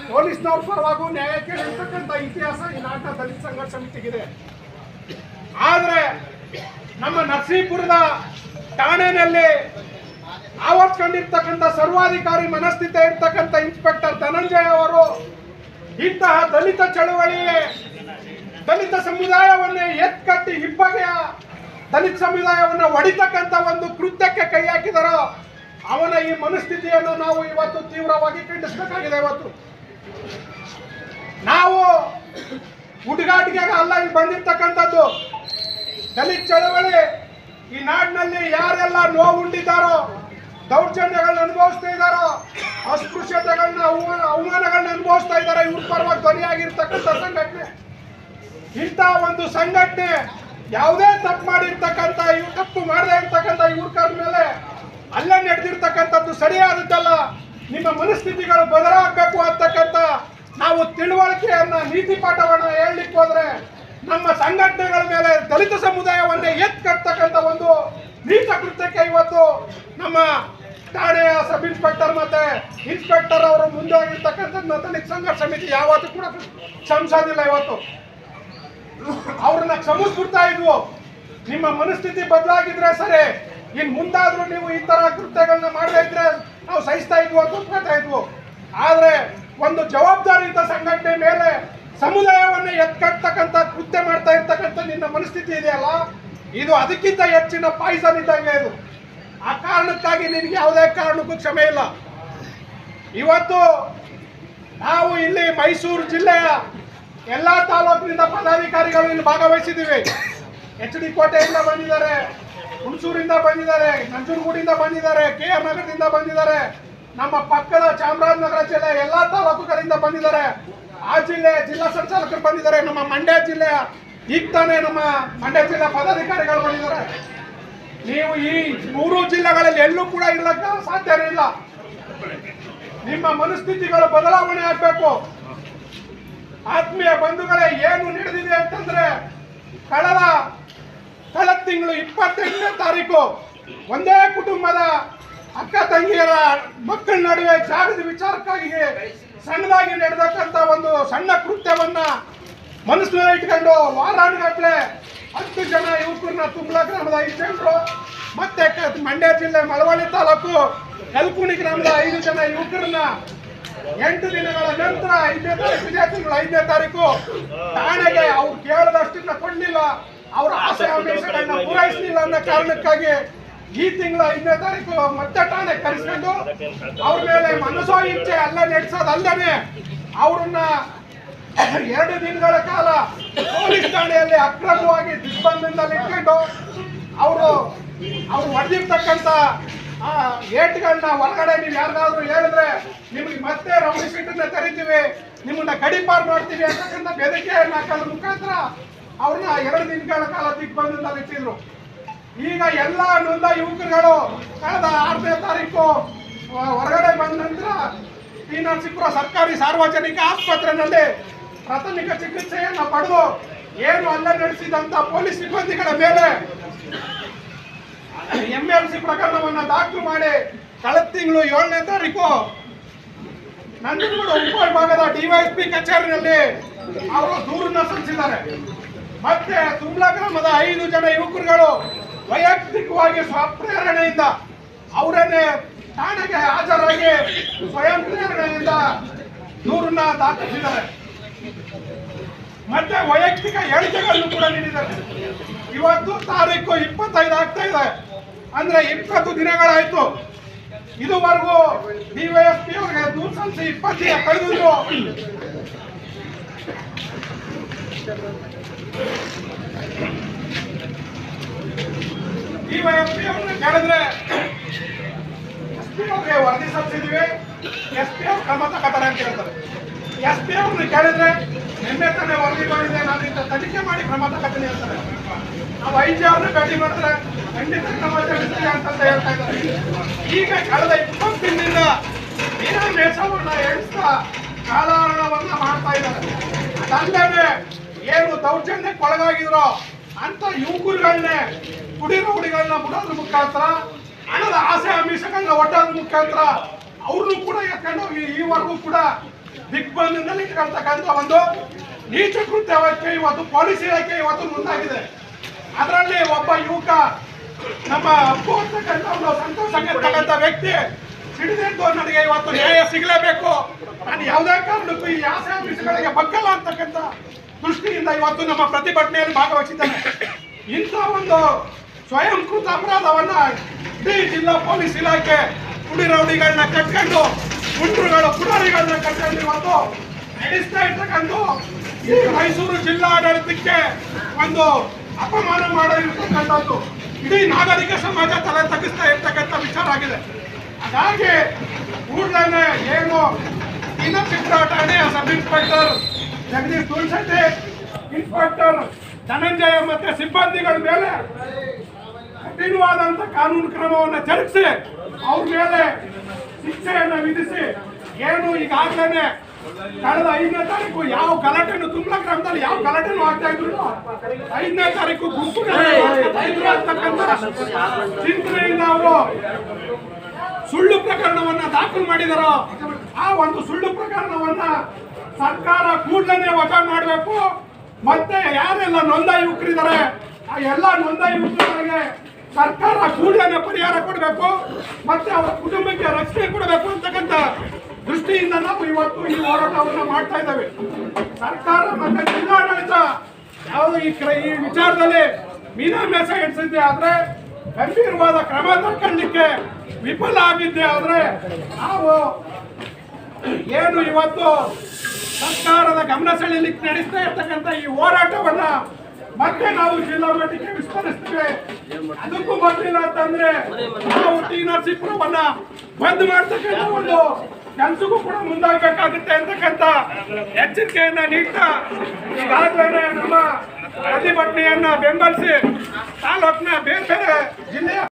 ಪೊಲೀಸ್ನವ್ರ ಪರವಾಗೂ ನ್ಯಾಯ ಕೇಳಿರ್ತಕ್ಕಂಥ ಇತಿಹಾಸ ಈ ನಾಡಿನ ದಲಿತ ಸಂಘರ್ಷ ಸಮಿತಿಗಿದೆ. ಆದರೆ ನಮ್ಮ ನರಸೀಪುರದ ಠಾಣೆಯಲ್ಲಿ ಆವರಿಸ್ಕೊಂಡಿರ್ತಕ್ಕಂಥ ಸರ್ವಾಧಿಕಾರಿ ಮನಸ್ಥಿತಿ ಇರ್ತಕ್ಕಂಥ ಇನ್ಸ್ಪೆಕ್ಟರ್ ಧನಂಜಯ ಅವರು ಇಂತಹ ದಲಿತ ಚಳವಳಿ ದಲಿತ ಸಮುದಾಯವನ್ನೇ ಎತ್ಕಟ್ಟಿ ಇಬ್ಬಗೆಯ ದಲಿತ ಸಮುದಾಯವನ್ನು ಹೊಡಿತಕ್ಕಂಥ ಒಂದು ಕೃತ್ಯಕ್ಕೆ ಕೈ ಹಾಕಿದರೋ ಅವನ ಈ ಮನಸ್ಥಿತಿಯನ್ನು ನಾವು ಇವತ್ತು ತೀವ್ರವಾಗಿ ಖಂಡಿಸಬೇಕಾಗಿದೆ. ಇವತ್ತು ನಾವು ಹುಡುಗಾಟಿಗೆ ಅಲ್ಲ ಇಲ್ಲಿ ಬಂದಿರ್ತಕ್ಕಂಥದ್ದು. ದಲಿತ ಚಳವಳಿ ಈ ನಾಡಿನಲ್ಲಿ ಯಾರೆಲ್ಲ ನೋವುಂಡಿದ್ದಾರೋ, ದೌರ್ಜನ್ಯಗಳನ್ನ ಅನುಭವಿಸ್ತಾ ಇದ್ದಾರೋ, ಅಸ್ಪೃಶ್ಯತೆಗಳನ್ನ ಅವಮಾನಗಳನ್ನ ಅನುಭವಿಸ್ತಾ ಇದ್ದಾರೆ, ಇವ್ರ ಪರವಾಗಿ ಧ್ವನಿಯಾಗಿರ್ತಕ್ಕಂಥ ಸಂಘಟನೆ. ಇಂಥ ಒಂದು ಸಂಘಟನೆ ಯಾವುದೇ ತಪ್ಪು ಮಾಡಿರ್ತಕ್ಕಂಥ ಇವ್ರು ತಪ್ಪು ಮಾಡದೇ ಇರ್ತಕ್ಕಂಥ ಇವ್ರ ಮೇಲೆ ಅಲ್ಲೇ ನಡೆದಿರ್ತಕ್ಕಂಥದ್ದು ಸರಿಯಾದದ್ದಲ್ಲ. ನಿಮ್ಮ ಮನಸ್ಥಿತಿಗಳು ಬದಲಾಗಬೇಕು ಅಂತಕ್ಕಂಥ ನಾವು ತಿಳುವಳಿಕೆಯನ್ನ ನೀತಿ ಪಾಠವನ್ನು ಹೇಳಲಿಕ್ಕೆ ಹೋದ್ರೆ ನಮ್ಮ ಸಂಘಟನೆಗಳ ಮೇಲೆ ದಲಿತ ಸಮುದಾಯವನ್ನೇ ಎತ್ಕಟ್ಟತಕ್ಕಂಥ ಒಂದು ನೀಚ ಕೃತ್ಯಕ್ಕೆ ಇವತ್ತು ನಮ್ಮ ಠಾಣೆಯ ಸಬ್ ಇನ್ಸ್ಪೆಕ್ಟರ್ ಮತ್ತೆ ಇನ್ಸ್ಪೆಕ್ಟರ್ ಅವರು ಮುಂದಾಗಿರ್ತಕ್ಕಂಥದ್ದು ದಲಿತ ಸಂಘರ್ಷ ಸಮಿತಿ ಯಾವತ್ತೂ ಕೂಡ ಕ್ಷಮಿಸೋದಿಲ್ಲ. ಇವತ್ತು ಅವ್ರನ್ನ ಕ್ಷಮಿಸ್ಬಿಡ್ತಾ ಇದ್ವು. ನಿಮ್ಮ ಮನಸ್ಥಿತಿ ಬದಲಾಗಿದ್ರೆ ಸರಿ, ಇನ್ ಮುಂದಾದ್ರೂ ನೀವು ಈ ತರ ಕೃತ್ಯಗಳನ್ನ ಮಾಡದೇ ಇದ್ರೆ ನಾವು ಸಹಿಸ್ತಾ ಇದ್ವು ಅಂತ ಹೇಳ್ತಾ ಇದ್ವು. ಆದ್ರೆ ಒಂದು ಜವಾಬ್ದಾರಿಯುತ ಸಂಘಟನೆ ಮೇಲೆ ಸಮುದಾಯವನ್ನೇ ಎತ್ಕಟ್ಟತಕ್ಕಂಥ ಕೃತ್ಯ ಮಾಡ್ತಾ ಇರ್ತಕ್ಕಂಥ ನಿನ್ನ ಮನಸ್ಥಿತಿ ಇದೆಯಲ್ಲ, ಇದು ಅದಕ್ಕಿಂತ ಹೆಚ್ಚಿನ ಪಾಯ್ಸನ್ ಇದ್ದಂಗೆ ಇದು. ಆ ಕಾರಣಕ್ಕಾಗಿ ನಿನಗೆ ಯಾವುದೇ ಕಾರಣಕ್ಕೂ ಕ್ಷಮೆ ಇಲ್ಲ. ಇವತ್ತು ನಾವು ಇಲ್ಲಿ ಮೈಸೂರು ಜಿಲ್ಲೆಯ ಎಲ್ಲಾ ತಾಲೂಕಿನಿಂದ ಪದಾಧಿಕಾರಿಗಳು ಇಲ್ಲಿ ಭಾಗವಹಿಸಿದ್ದೀವಿ. ಎಚ್ ಡಿ ಕೋಟೆಯಿಂದ ಬಂದಿದ್ದಾರೆ, ಹುಣಸೂರಿಂದ ಬಂದಿದ್ದಾರೆ, ನಂಜನಗೂಡಿಂದ ಬಂದಿದ್ದಾರೆ, KR ನಗರದಿಂದ ಬಂದಿದ್ದಾರೆ, ನಮ್ಮ ಪಕ್ಕದ ಚಾಮರಾಜನಗರ ಜಿಲ್ಲೆ ಎಲ್ಲಾ ತಾಲೂಕುಗಳಿಂದ ಬಂದಿದ್ದಾರೆ. ಆ ಜಿಲ್ಲಾ ಸಂಚಾಲಕರು ಬಂದಿದ್ದಾರೆ. ನಮ್ಮ ಮಂಡ್ಯ ಜಿಲ್ಲೆಯ ಈಗ ತಾನೇ ನಮ್ಮ ಮಂಡ್ಯ ಜಿಲ್ಲಾ ಪದಾಧಿಕಾರಿಗಳು ಬಂದಿದ್ದಾರೆ. ನೀವು ಈ 3 ಜಿಲ್ಲೆಗಳಲ್ಲಿ ಎಲ್ಲೂ ಕೂಡ ಇರಲಿಕ್ಕೆ ಸಾಧ್ಯನೇ ಇಲ್ಲ. ನಿಮ್ಮ ಮನಸ್ಥಿತಿಗಳು ಬದಲಾವಣೆ ಆಗಬೇಕು. ಆತ್ಮೀಯ ಬಂಧುಗಳೇ, ಏನು ನಡೆದಿದೆ ಅಂತಂದ್ರೆ ಕಳೆದ ತಿಂಗಳು 28ನೇ ತಾರೀಕು ಒಂದೇ ಕುಟುಂಬದ ಅಕ್ಕ ತಂಗಿಯರ ಮಕ್ಕಳ ನಡುವೆ ಜಾಗದ ವಿಚಾರಕ್ಕಾಗಿ ಸಣ್ಣದಾಗಿ ನಡೆದಕ್ಕಂತ ಒಂದು ಸಣ್ಣ ಕೃತ್ಯವನ್ನ ಮನಸ್ಸಿನಲ್ಲಿ ಇಟ್ಕೊಂಡು ವಾರಾನುಗಟ್ಟಲೆ 10 ಜನ ಯುವಕರನ್ನ ತುಂಬಲ ಗ್ರಾಮದ 5 ಜನರು ಮತ್ತೆ ಮಂಡ್ಯ ಜಿಲ್ಲೆ ಮಳವಳ್ಳಿ ತಾಲೂಕು ಕಲ್ಕುಣಿ ಗ್ರಾಮದ 5 ಜನ ಯುವಕರನ್ನ 8 ದಿನಗಳ ನಂತರ 5ನೇ ತಾರೀಕು ಠಾಣೆಗೆ ಅವ್ರು ಕೇಳದಷ್ಟನ್ನ ಕೊಡ್ಲಿಲ್ಲ, ಅವರ ಆಸೆ ಆಮಿಷಗಳನ್ನ ಪೂರೈಸಲಿಲ್ಲ ಅನ್ನೋ ಕಾರಣಕ್ಕಾಗಿ ಈ ತಿಂಗಳ 5ನೇ ತಾರೀಕು ಮತ್ತೆ ಠಾಣೆ ಕರೆಸ್ಕೊಂಡು ಅವ್ರ ಮೇಲೆ ಮನಸೋ ಇಚ್ಛೆ ಅಲ್ಲ ನಡೆಸೋದಲ್ಲದೆ ಅವ್ರನ್ನ 2 ದಿನಗಳ ಕಾಲ ಪೊಲೀಸ್ ಠಾಣೆಯಲ್ಲಿ ಅಕ್ರಮವಾಗಿ ದಿಗ್ಬಂಧನದಲ್ಲಿ ಇಟ್ಕೊಂಡು ಅವರು ಹೊಡೆದಿರ್ತಕ್ಕಂಥ ಏಟ್ಗಳನ್ನ ಹೊರಗಡೆ ನೀವು ಯಾರಿಗಾದ್ರೂ ಹೇಳಿದ್ರೆ ನಿಮಗೆ ಮತ್ತೆ ರೌಡಿ ಶೀಟನ್ನ ಕರಿತೀವಿ, ನಿಮ್ಮನ್ನ ಗಡಿಪಾರು ಮಾಡ್ತೀವಿ ಅಂತಕ್ಕಂಥ ಬೆದರಿಕೆಯನ್ನ ಹಾಕೋದ್ರ ಮುಖಾಂತರ ಅವ್ರನ್ನ 2 ದಿನಗಳ ಕಾಲ ದಿಗ್ಬಂಧನದಲ್ಲಿ ಇಟ್ಟಿದ್ರು. ಈಗ ಎಲ್ಲ ನೊಂದ ಯುವಕರುಗಳು ಕಳೆದ 6ನೇ ತಾರೀಕು ಹೊರಗಡೆ ಬಂದ ನಂತರ ಟಿ ನರಸೀಪುರ ಸರ್ಕಾರಿ ಸಾರ್ವಜನಿಕ ಆಸ್ಪತ್ರೆಯಲ್ಲಿ ಪ್ರಾಥಮಿಕ ಚಿಕಿತ್ಸೆಯನ್ನು ಪಡೆದು ಏನು ಹಲ್ಲೆ ನಡೆಸಿದಂತ ಪೊಲೀಸ್ ಸಿಬ್ಬಂದಿಗಳ ಮೇಲೆ MLC ಪ್ರಕರಣವನ್ನು ದಾಖಲು ಮಾಡಿ ಕಳೆದ ತಿಂಗಳು 7ನೇ ತಾರೀಕು ನಂಜನಗೂಡು ಉಪವಿಭಾಗದ DYSP ಕಚೇರಿಯಲ್ಲಿ ಅವರು ದೂರನ್ನ ಸಲ್ಲಿಸಿದ್ದಾರೆ. ಮತ್ತೆ ತುಂಬಲ ಗ್ರಾಮದ 5 ಜನ ಯುವಕರುಗಳು ವೈಯಕ್ತಿಕವಾಗಿ ಸ್ವಪ್ರೇರಣೆಯಿಂದ ಅವರನ್ನೇ ಠಾಣೆಗೆ ಹಾಜರಾಗಿ ಸ್ವಯಂ ಪ್ರೇರಣೆಯಿಂದ ದೂರನ್ನ ದಾಖಲಿಸಿದ್ದಾರೆ. ಮತ್ತೆ ವೈಯಕ್ತಿಕ ಹೇಳಿಕೆಗಳನ್ನು ಕೂಡ ನೀಡಿದ್ದಾರೆ. ಇವತ್ತು ತಾರೀಕು 25 ಆಗ್ತಾ ಇದೆ, ಅಂದ್ರೆ 20 ದಿನಗಳಾಯ್ತು. ಇದುವರೆಗೂ DYSP ಅವರಿಗೆ ದೂರು ಸಲ್ಲಿಸಿ 20 ಕಳೆದಿದ್ರು. DYSP ಅವ್ರನ್ನ ಕೇಳಿದ್ರೆ SP ಅವ್ರಿಗೆ ವರದಿ ಸಲ್ಲಿಸಿದ್ವಿ, SP ಅವ್ರು ಕ್ರಮ ತಗೋತಾರೆ ಅಂತ ಹೇಳ್ತಾರೆ. SP ಅವ್ರನ್ನ ಕೇಳಿದ್ರೆ ನಿನ್ನೆ ತಾನೇ ವರದಿ ಮಾಡಿದೆ, ನಾನು ಇಂಥ ತನಿಖೆ ಮಾಡಿ ಕ್ರಮ ತಗೋತೀನಿ ಅಂತಾರೆ. ನಾವು IG ಅವ್ರನ್ನ ಭೇಟಿ ಮಾಡಿದ್ರೆ ಖಂಡಿತ ಕ್ರಮ ತಗೊಳ್ತೀವಿ ಅಂತ ಹೇಳ್ತಾ ಇದ್ದಾರೆ. ಈಗ ಕಳೆದ 20 ದಿನದಿಂದ ದಿನ ಮೇಸವನ್ನ ಎಣಿಸ್ತಾ ಕಾಲಹರಣವನ್ನ ಮಾಡ್ತಾ ಇದ್ದಾರೆ. ಅದಲ್ಲದೆ ಏನು ದೌರ್ಜನ್ಯಕ್ಕೆ ಒಳಗಾಗಿದ್ರೋ ಅಂತ ಯುವಕರುಗಳನ್ನೇ ಕುಡಿ ರೌಡಿಗಳನ್ನ ಬಿಡೋದ್ರ ಮುಖಾಂತರ, ಹಣದ ಆಸೆ ಆಮಿಷಗಳನ್ನ ಒಡ್ಡೋದ್ರ ಮುಖಾಂತರ ಅವ್ರನ್ನೂ ಕೂಡ ಎತ್ಕೊಂಡು ಹೋಗಿ ಈವರೆಗೂ ಕೂಡ ದಿಗ್ಬಂಧನದಲ್ಲಿ ಇಟ್ಕೊಳ್ತಕ್ಕಂಥ ಒಂದು ನೀಚ ಕೃತ್ಯಕ್ಕೆ ಇವತ್ತು ಪೊಲೀಸ್ ಇಲಾಖೆ ಇವತ್ತು ಮುಂದಾಗಿದೆ. ಅದರಲ್ಲಿ ಒಬ್ಬ ಯುವಕ ನಮ್ಮ ಅಪ್ಪು ಅಂತಕ್ಕಂಥ ಸಂತೋಷ ಅಂತಕ್ಕಂಥ ವ್ಯಕ್ತಿ ಸಿಡಿದೆದ್ದು ನನಗೆ ಇವತ್ತು ನ್ಯಾಯ ಸಿಗಲೇಬೇಕು, ನಾನು ಯಾವುದೇ ಕಾರಣಕ್ಕೂ ಈ ಆಸೆ ಆಮಿಷಗಳಿಗೆ ಬಗ್ಗಲ್ಲ ಅಂತಕ್ಕಂಥ ದೃಷ್ಟಿಯಿಂದ ಇವತ್ತು ನಮ್ಮ ಪ್ರತಿಭಟನೆಯಲ್ಲಿ ಭಾಗವಹಿಸಿದ್ದಾನೆ. ಇಂಥ ಒಂದು ಸ್ವಯಂಕೃತ ಅಪರಾಧವನ್ನ ಇಡೀ ಜಿಲ್ಲಾ ಪೊಲೀಸ್ ಇಲಾಖೆ ಕುಡಿ ರೌಡಿಗಳನ್ನ ಕಟ್ಕೊಂಡು ಗುಂಡ್ರುಗಳು ಪುಡಾರಿಗಳನ್ನ ಕಟ್ಕೊಂಡು ಇವತ್ತು ನಡೆಸ್ತಾ ಇರ್ತಕ್ಕಂಥ ಈ ಮೈಸೂರು ಜಿಲ್ಲಾ ಆಡಳಿತಕ್ಕೆ ಒಂದು ಅಪಮಾನ ಮಾಡಿರ್ತಕ್ಕಂಥದ್ದು ಇಡೀ ನಾಗರಿಕ ಸಮಾಜ ತಲೆ ತಗ್ಗಿಸ್ತಾ ಇರ್ತಕ್ಕಂಥ ವಿಚಾರ ಆಗಿದೆ. ಹಾಗಾಗಿ ಕೂಡಲೇ ಏನು ಇನ್ನೊಂದು ಠಾಣೆಯ sub inspector Jagadish Tulasatti, inspector Dhananjaya ಮತ್ತೆ ಸಿಬ್ಬಂದಿಗಳ ಮೇಲೆ ಕಠಿಣವಾದಂತ ಕಾನೂನು ಕ್ರಮವನ್ನು ಜರುಗಿಸಿ ಅವ್ರ ಮೇಲೆ ಶಿಕ್ಷೆಯನ್ನು ವಿಧಿಸಿ, ಏನು ಈಗಾಗಲೇ ಕಳೆದ 5ನೇ ತಾರೀಕು ಯಾವ ಗಲಾಟೆನು ತುಮಲಾ ಗ್ರಾಮದಲ್ಲಿ ಯಾವ ಗಲಾಟೆನೂ ಆಗ್ತಾ ಇದ್ರು 5ನೇ ತಾರೀಕು ಗುಂಪು ಅಂತಕ್ಕಂಥ ಚಿಂತನೆಯಿಂದ ಅವರು ಸುಳ್ಳು ಪ್ರಕರಣವನ್ನ ದಾಖಲು ಮಾಡಿದಾರೋ ಆ ಒಂದು ಸುಳ್ಳು ಪ್ರಕರಣವನ್ನ ಸರ್ಕಾರ ಕೂಡಲೇ ವಜಾ ಮಾಡಬೇಕು. ಮತ್ತೆ ಯಾರೆಲ್ಲ ನೋಂದಾಯಿ ಯುವಕರಿದ್ದಾರೆ ಆ ಎಲ್ಲ ನೋಂದಾಯಿ ಯುವಕರಿಗೆ ಸರ್ಕಾರ ಕೂಡಲೇ ಪರಿಹಾರ ಕೊಡಬೇಕು, ಮತ್ತೆ ಅವರ ಕುಟುಂಬಕ್ಕೆ ರಕ್ಷಣೆ ಕೊಡಬೇಕು ಅಂತಕ್ಕಂಥ ದೃಷ್ಟಿಯಿಂದ ನಾವು ಇವತ್ತು ಈ ಹೋರಾಟವನ್ನು ಮಾಡ್ತಾ ಇದ್ದೇವೆ. ಸರ್ಕಾರ ಮತ್ತೆ ಜಿಲ್ಲಾಡಳಿತ ಯಾವುದು ಈ ವಿಚಾರದಲ್ಲಿ ಮೀನಾಮೇಷ ಎಣಿಸಿದ್ದೆ ಆದ್ರೆ, ಗಂಭೀರವಾದ ಕ್ರಮ ತಗೊಳ್ಳಿಕ್ಕೆ ವಿಫಲ ಆಗಿದ್ದೆ ಆದ್ರೆ ನಾವು ಏನು ಇವತ್ತು ಸರ್ಕಾರದ ಗಮನ ಸೆಳೆಯಲಿಕ್ಕೆ ನಡೆಸ್ತಾ ಇರ್ತಕ್ಕಂಥ ಈ ಹೋರಾಟವನ್ನ ಮತ್ತೆ ನಾವು ಜಿಲ್ಲಾ ಮಟ್ಟಕ್ಕೆ ವಿಸ್ತರಿಸ್ತೇವೆ. ಅದಕ್ಕೂ ಬರ್ಲಿಲ್ಲ ಅಂತಂದ್ರೆ ನಾವು ಟಿ ನರಸೀಪುರವನ್ನ ಬಂದ್ ಮಾಡ್ತಕ್ಕಂಥ ಒಂದು ಕೆಲಸಕ್ಕೂ ಕೂಡ ಮುಂದಾಗಬೇಕಾಗುತ್ತೆ ಅಂತಕ್ಕಂಥ ಎಚ್ಚರಿಕೆಯನ್ನ ನೀಡ್ತಾ ಈಗಾಗಲೇ ನಮ್ಮ ಪ್ರತಿಭಟನೆಯನ್ನ ಬೆಂಬಲಿಸಿ ತಾಲೂಕಿನ ಬೇರೆ ಬೇರೆ ಜಿಲ್ಲೆಯ